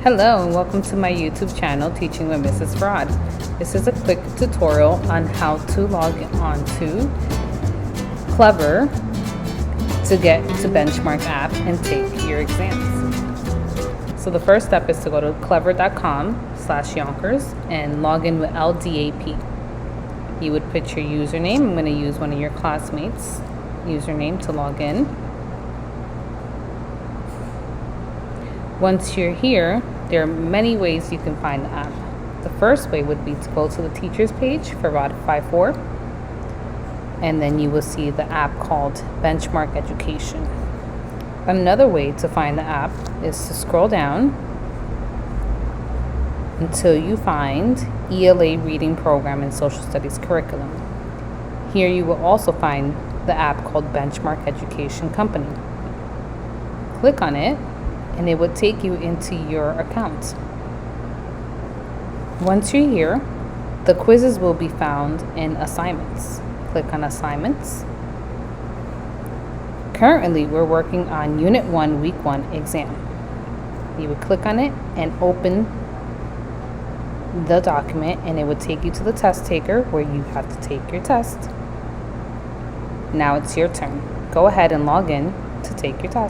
Hello and welcome to my YouTube channel, Teaching with Mrs. Fraud. This is a quick tutorial on how to log on to Clever to get to Benchmark app and take your exams. So the first step is to go to clever.com/Yonkers and log in with LDAP. You would put your username. I'm going to use one of your classmates' username to log in. Once you're here, there are many ways you can find the app. The first way would be to go to the teachers page for Rod 5.4, and then you will see the app called Benchmark Education. Another way to find the app is to scroll down until you find ELA Reading Program and Social Studies Curriculum. Here you will also find the app called Benchmark Education Company. Click on it and it will take you into your account. Once you're here, the quizzes will be found in Assignments. Click on Assignments. Currently, we're working on Unit 1, Week 1 exam. You would click on it and open the document, and it would take you to the test taker where you have to take your test. Now it's your turn. Go ahead and log in to take your test.